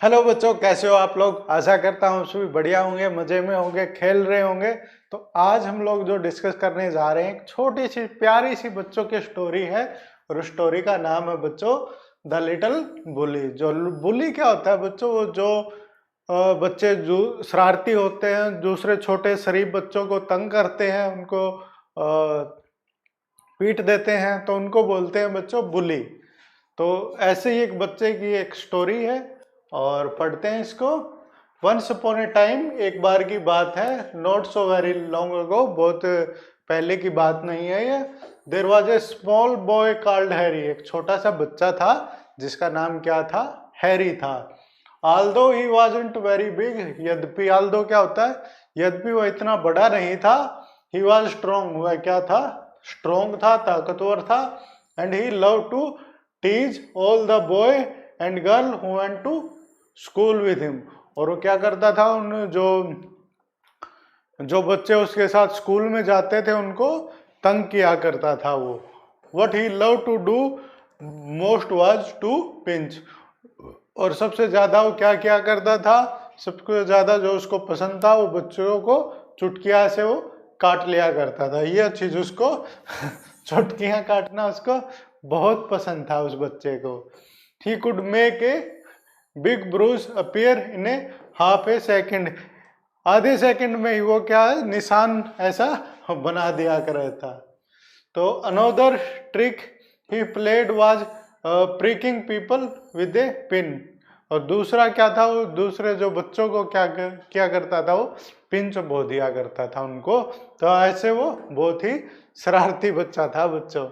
Hello बच्चों, कैसे हो आप लोग। आशा करता हूँ सभी बढ़िया होंगे, मजे में होंगे, खेल रहे होंगे। तो आज हम लोग जो डिस्कस करने जा रहे हैं एक छोटी सी प्यारी सी बच्चों की स्टोरी है। और उस स्टोरी का नाम है बच्चों द लिटिल बुली। जो बुली क्या होता है बच्चों, वो जो बच्चे जो शरारती होते हैं, दूसरे छोटे शरीफ बच्चों को तंग करते हैं, उनको पीट देते हैं, तो उनको बोलते हैं बच्चों बुली। तो ऐसे ही एक बच्चे की एक स्टोरी है और पढ़ते हैं इसको। वंस अपॉन ए टाइम, एक बार की बात है, not so very long ago, बहुत पहले की बात नहीं है ये। There was a small boy called Harry. एक छोटा सा बच्चा था जिसका नाम क्या था, हैरी था। Aldous he wasn't very big, यद्यपि आल्दो क्या होता है, यद्यपि वह इतना बड़ा नहीं था। ही वॉज स्ट्रोंग, वह क्या था, स्ट्रोंग था, ताकतवर था। And he love to tease all the boy and girl who went to school with him. और वो क्या करता था, उन जो जो बच्चे उसके साथ स्कूल में जाते थे उनको तंग किया करता था वो। What he love to do most was to pinch. और सबसे ज्यादा वो क्या किया करता था, सबसे ज्यादा जो उसको पसंद था, वो बच्चों को चुटकिया से वो काट लिया करता था। ये चीज उसको चुटकियां काटना उसको बहुत पसंद था उस बच्चे को। He could make a big Bruce appear in A half A second. आधे सेकंड में ही वो क्या है, निशान ऐसा बना दिया कर था। तो another trick he played was pricking people with A pin. और दूसरा क्या था, वो दूसरे जो बच्चों को क्या करता था, वो पिंच बो दिया करता था उनको। तो ऐसे वो बहुत ही शरारती बच्चा था बच्चों।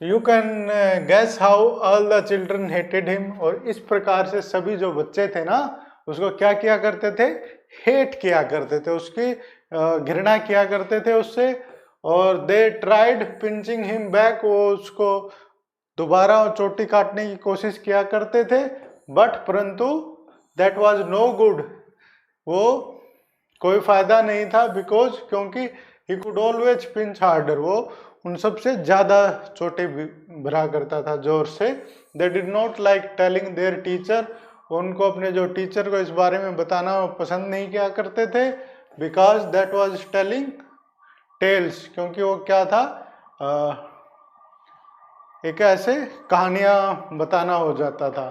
You can guess how all the children hated him. और इस प्रकार से सभी जो बच्चे थे ना, उसको क्या किया करते थे, हेट किया करते थे, उसकी घृणा किया करते थे उससे। और they tried pinching him back, वो उसको दोबारा चोटी काटने की कोशिश किया करते थे। बट परंतु दैट वाज नो गुड, वो कोई फायदा नहीं था। बिकॉज क्योंकि he could always pinch harder, वो उन सबसे ज्यादा चोटें भरा करता था जोर से। They did not like telling there teacher, उनको अपने जो टीचर को इस बारे में बताना पसंद नहीं किया करते थे। Because that was telling tales, क्योंकि वो क्या था, एक ऐसे कहानियां बताना हो जाता था।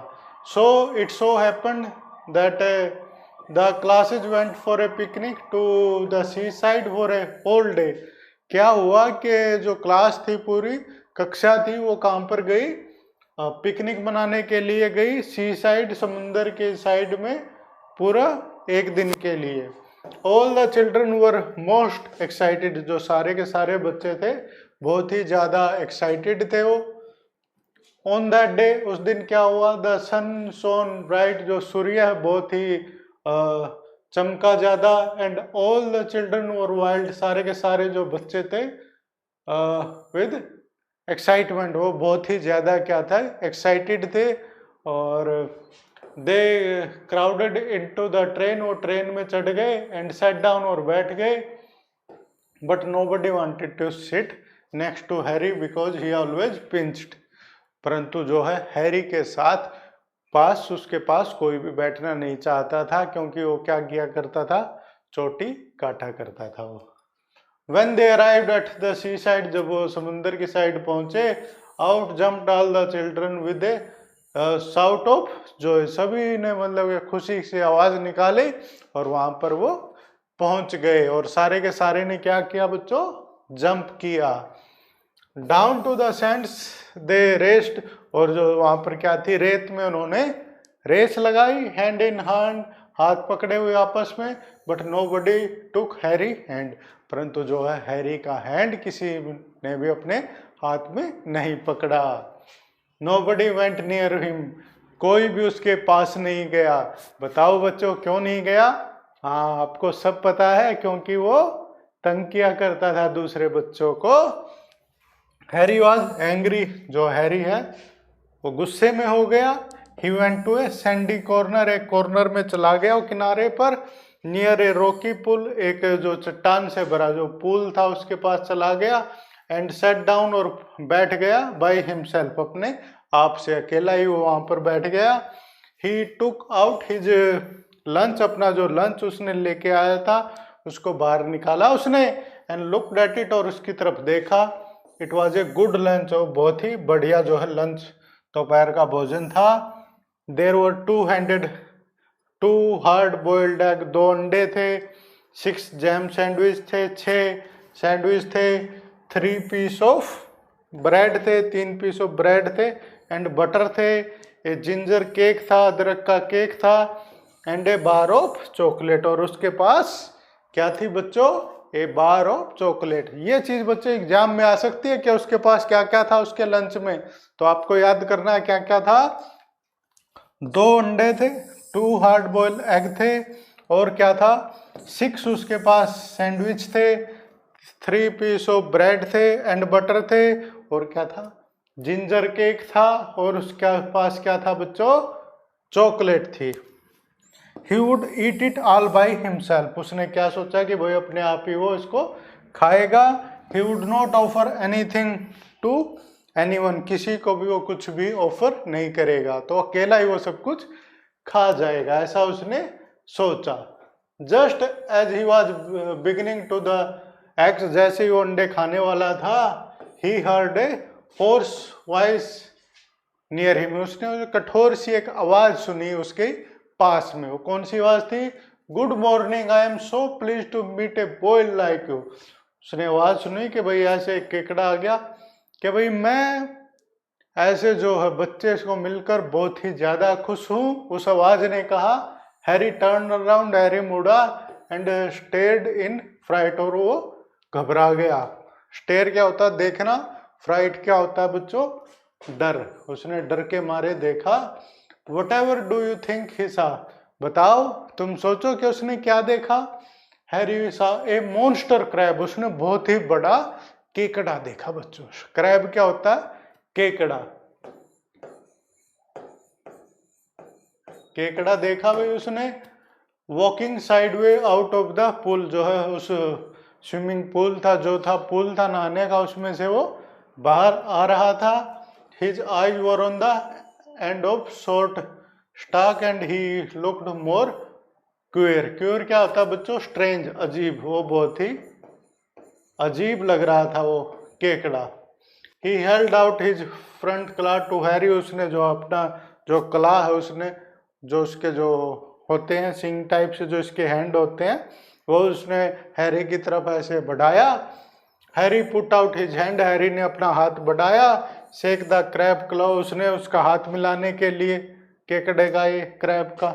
So it so happened that the classes went for a picnic to the seaside for a whole day. क्या हुआ कि जो क्लास थी, पूरी कक्षा थी, वो कहाँ पर गई, पिकनिक मनाने के लिए गई, सी साइड, समुंदर के साइड में, पूरा एक दिन के लिए। All the children were most excited, जो सारे के सारे बच्चे थे बहुत ही ज्यादा एक्साइटेड थे वो। ऑन दैट डे, उस दिन क्या हुआ, द सन शोन ब्राइट, जो सूर्य है बहुत ही चमका ज्यादा। And all the children were wild, सारे के सारे जो बच्चे थे विद एक्साइटमेंट, वो बहुत ही ज्यादा क्या था, एक्साइटेड थे। और they crowded into the train, वो ट्रेन में चढ़ गए, एंड सेट डाउन, और बैठ गए। But nobody wanted to sit next to Harry because he always pinched. परंतु जो है हैरी के साथ पास, उसके पास कोई भी बैठना नहीं चाहता था, क्योंकि वो क्या किया करता था, चोटी काटा करता था वो। When they arrived at the seaside, जब वो समुंदर की साइड पहुंचे, out jumped all the children with a shout of joy। सभी ने मतलब खुशी से आवाज निकाली और वहां पर वो पहुंच गए। और सारे के सारे ने क्या किया बच्चों, जंप किया। Down to the sands they rest, और जो वहां पर क्या थी, रेत में उन्होंने रेस लगाई, हैंड इन हैंड, हाथ पकड़े हुए आपस में। But nobody took Harry hand, परंतु जो है हैरी का हैंड किसी ने भी अपने हाथ में नहीं पकड़ा। नो बडी वेंट नियर हिम, कोई भी उसके पास नहीं गया। बताओ बच्चों क्यों नहीं गया, हाँ आपको सब पता है, क्योंकि वो तंग किया करता था दूसरे बच्चों को। हैरी वॉज एंग्री, जो हैरी है वो गुस्से में हो गया। He went to a sandy corner, एक कॉर्नर में चला गया वो किनारे पर। नियर ए रॉकी पुल, एक जो चट्टान से भरा जो पुल था उसके पास चला गया। एंड सेट डाउन, और बैठ गया, बाय हिमसेल्फ, अपने आप से, अकेला ही वो वहां पर बैठ गया। ही टुक आउट हिज लंच, अपना जो लंच उसने लेके आया था उसको बाहर निकाला उसने, एंड लुक्ड एट इट, और उसकी तरफ देखा। It was a good lunch, और बहुत ही बढ़िया जो है लंच दोपहर का भोजन था। देर वर टू हार्ड बॉइल्ड एग, 2 अंडे थे, 6 जैम सैंडविच थे, 6 सैंडविच थे, 3 पीस ऑफ ब्रेड थे, 3 पीस ऑफ ब्रेड थे, एंड बटर थे, ए जिंजर केक था, अदरक का केक था, and A bar of chocolate, और उसके पास क्या थी बच्चों, ए बार ऑफ चॉकलेट। ये चीज बच्चों एग्जाम में आ सकती है कि उसके पास क्या क्या था उसके लंच में, तो आपको याद करना है क्या क्या था। 2 अंडे थे, 2 हार्ड बॉइल्ड एग थे, और क्या था, 6 उसके पास सैंडविच थे, 3 पीस ऑफ ब्रेड थे एंड बटर थे, और क्या था, जिंजर केक था, और उसके पास क्या था बच्चों, चॉकलेट थी। He would eat it all by himself, उसने क्या सोचा कि भाई अपने आप ही वो इसको खाएगा। He would not offer anything to anyone, किसी को भी वो कुछ भी ऑफर नहीं करेगा, तो अकेला ही वो सब कुछ खा जाएगा, ऐसा उसने सोचा। Just as he was beginning to the act, जैसे ही वो अंडे खाने वाला था, he heard a hoarse voice near him, उसने कठोर सी एक आवाज सुनी उसके पास में। वो कौन सी आवाज थी, good morning, I am so please to meet a boy like you. उसने आवाज सुनी कि भाई ऐसे केकड़ा आ गया कि भाई मैं ऐसे जो है बच्चे को मिलकर बहुत ही ज्यादा खुश हूं। उस आवाज ने कहा। हैरी टर्न अराउंड, हैरी मुड़ा एंड स्टेयर्ड इन फ्राइट, और वो घबरा गया। स्टेयर क्या होता है, देखना, फ्राइट क्या होता है बच्चों, डर। उसने डर के मारे देखा। Whatever do you think he saw, बताओ तुम सोचो कि उसने क्या देखा। Harry saw a monster crab, उसने बहुत ही बड़ा केकड़ा देखा बच्चों। क्रैब क्या होता है, केकड़ा। केकड़ा देखा भाई उसने। Walking sideway out of the pool, जो है उस स्विमिंग पूल था, जो था पूल था नहाने का, उसमें से वो बाहर आ रहा था। His eyes were on the end of short stock and he looked more cure. Cure क्या होता है बच्चों, स्ट्रेंज, अजीब। वो बहुत ही अजीब लग रहा था वो केकड़ा। He held out his front क्ला टू हैरी, उसने जो अपना जो क्ला है उसने, जो उसके जो होते हैं सिंग टाइप से जो इसके हैंड होते हैं, वो उसने हैरी की तरफ ऐसे बढ़ाया। Harry put out his hand, Harry ने अपना हाथ बढ़ाया। शेक द क्रैब क्लो, उसने उसका हाथ मिलाने के लिए केकड़े का, ये क्रैब का।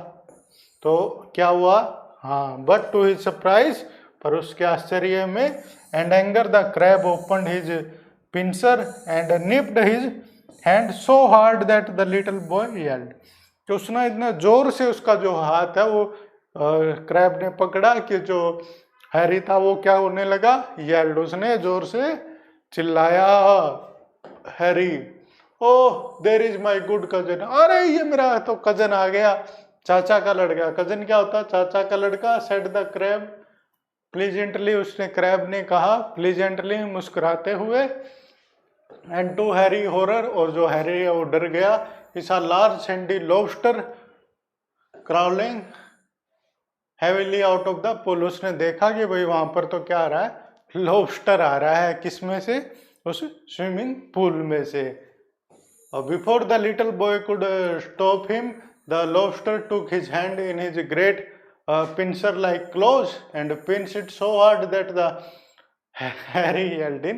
तो क्या हुआ, हाँ, बट टू हिज सरप्राइज, पर उसके आश्चर्य में, and anger the crab opened his pincer and nipped his hand so hard that the little boy yelled. तो उसने इतना जोर से उसका जो हाथ है वो क्रैब ने पकड़ा कि जो हैरी था वो क्या होने लगा, येल्ड, उसने जोर से चिल्लाया। Harry, oh there is my good cousin, अरे ये मेरा तो कजन आ गया, चाचा का लड़का। कजन क्या होता है, चाचा का लड़का। सेड द क्रैब प्लीजेंटली, उसने क्रैब ने कहा प्लीजेंटली, मुस्कुराते हुए। एंड टू हैरी हॉरर, और जो हैरी है वो डर गया। इस a large Sandy lobster crawling heavily out of the pool, उसने देखा कि भाई वहां पर तो क्या आ रहा है, लॉबस्टर आ रहा है। किसमें से, उस स्विमिंग पूल में से। Before the little boy could stop him, the lobster took his hand in his great pincer like close and pins it so hard that the Harry yelled in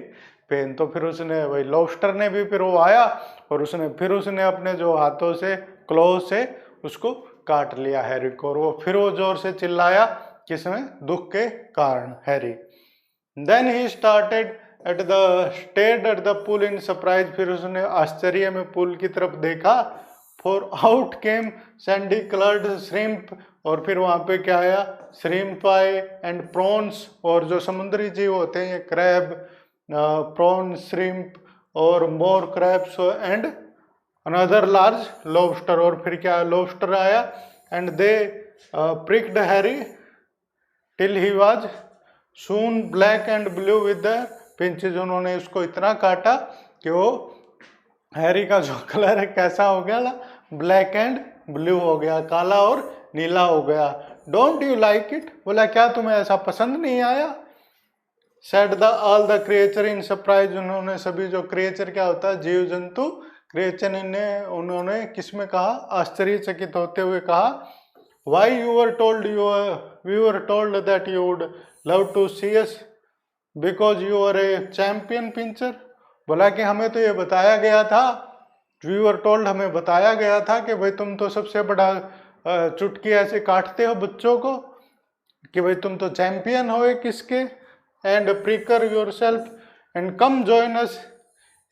pain. तो फिर उसने, वही lobster ने भी फिर वो आया और उसने अपने जो हाथों से क्लोज से उसको काट लिया हैरी को, और वो फिर वो जोर से चिल्लाया, किसमें, दुख के कारण, Harry. Then he started at the stared at the pool in surprise, फिर उसने आश्चर्य में पूल की तरफ देखा। For out came sandy coloured shrimp, और फिर वहां पे क्या आया, श्रिम्प आए एंड प्रॉन्स, और जो समुद्री जीव होते हैं ये क्रैब, प्रॉन, श्रिम्प और more crabs and another large lobster, और फिर क्या लॉबस्टर आया। And they pricked Harry till he was soon black and blue with the pinches, उन्होंने उसको इतना काटा कि वो हैरी का जो कलर है कैसा हो गया ना, ब्लैक एंड ब्लू हो गया, काला और नीला हो गया। डोंट यू लाइक इट, बोला क्या तुम्हें ऐसा पसंद नहीं आया। Said the all the creature in surprise, उन्होंने सभी जो क्रिएचर क्या होता है, जीव जंतु, क्रिएचर ने उन्होंने किसमें कहा, आश्चर्यचकित होते हुए कहा, why you were told we were told that you would love to see us because you are a champion pincher. बोला कि हमें तो ये बताया गया था, वी वर टोल्ड, हमें बताया गया था कि भाई तुम तो सबसे बड़ा चुटकी ऐसे काटते हो बच्चों को, कि भाई तुम तो चैंपियन हो एक किसके, and prick yourself and come join us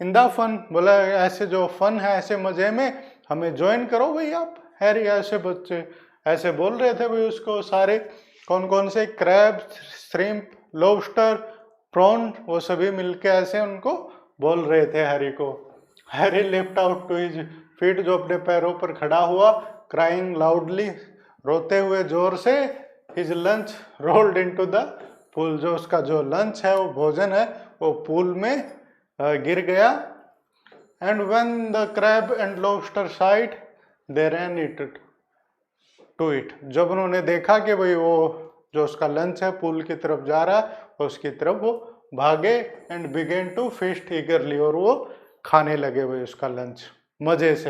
in the fun. बोला ऐसे जो फन है, ऐसे मजे में हमें ज्वाइन करो भाई आप। हैरी ऐसे बच्चे ऐसे बोल रहे थे भाई उसको, सारे कौन कौन से, क्रैब, श्रिम्प, लॉबस्टर, प्रॉन, वो सभी मिलके ऐसे उनको बोल रहे थे हैरी को। Harry lift out to his feet, जो अपने पैरों पर खड़ा हुआ, क्राइंग लाउडली, रोते हुए जोर से, his lunch rolled into the pool, जो उसका जो लंच है, वो भोजन है, वो पूल में गिर गया। And when the crab and lobster side they ran it to it, जब उन्होंने देखा कि भाई वो जो उसका लंच है पूल की तरफ जा रहा है, उसकी तरफ वो भागे, and began to feast eagerly, और वो खाने लगे भाई उसका लंच मजे से।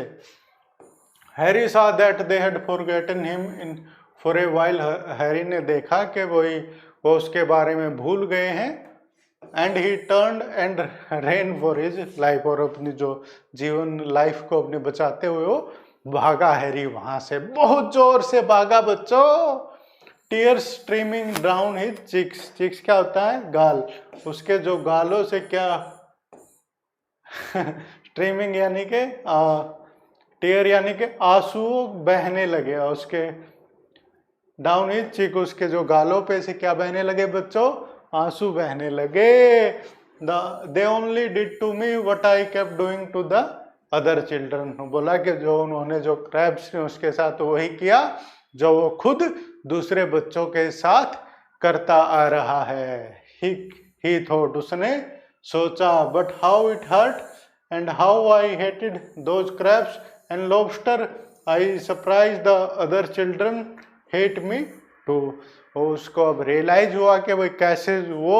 हैरी सा that they had forgotten him in for a while, Harry ने देखा कि वही वो उसके बारे में भूल गए हैं। And he turn and rain for his life, और अपनी जो जीवन लाइफ को अपने बचाते हुए वो भागा हैरी वहां से, बहुत जोर से भागा बच्चों। Tears streaming down his cheeks, cheeks क्या होता है, गाल, उसके जो गालों से क्या स्ट्रीमिंग यानी के टीयर यानी के आंसू बहने लगे उसके, डाउन हिज चिक, उसके जो गालों पे से क्या बहने लगे बच्चों, आंसू बहने लगे। They only did to me what I kept doing to the other children, बोला कि जो उन्होंने जो क्रैब्स ने उसके साथ वही किया जो वो खुद दूसरे बच्चों के साथ करता आ रहा है। ही थॉट, उसने सोचा, but how it hurt and how I hated those crabs and lobster, I surprise the other children hate me too. उसको अब रियलाइज हुआ कि भाई कैसे वो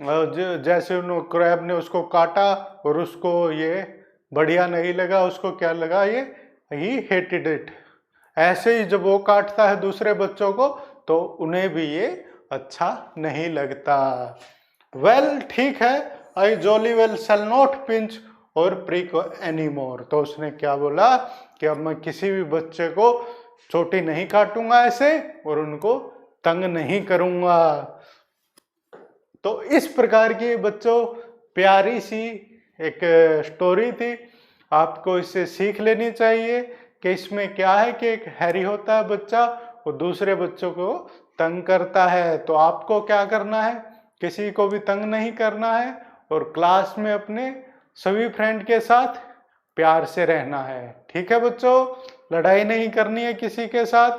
जैसे उन क्रैब ने उसको काटा और उसको ये बढ़िया नहीं लगा, उसको क्या लगा, ये ही हेटेड इट। ऐसे ही जब वो काटता है दूसरे बच्चों को तो उन्हें भी ये अच्छा नहीं लगता। वेल ठीक है, I jolly well shall not pinch or prick any more, तो उसने क्या बोला कि अब मैं किसी भी बच्चे को चोटी नहीं काटूंगा ऐसे और उनको तंग नहीं करूंगा। तो इस प्रकार की बच्चों प्यारी सी एक स्टोरी थी, आपको इससे सीख लेनी चाहिए कि इसमें क्या है कि एक हैरी होता है बच्चा, वो दूसरे बच्चों को तंग करता है, तो आपको क्या करना है, किसी को भी तंग नहीं करना है और क्लास में अपने सभी फ्रेंड के साथ प्यार से रहना है। ठीक है बच्चों, लड़ाई नहीं करनी है किसी के साथ।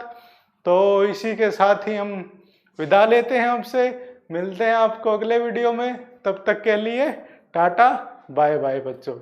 तो इसी के साथ ही हम विदा लेते हैं आपसे, मिलते हैं आपको अगले वीडियो में, तब तक के लिए टाटा बाय बाय बच्चों।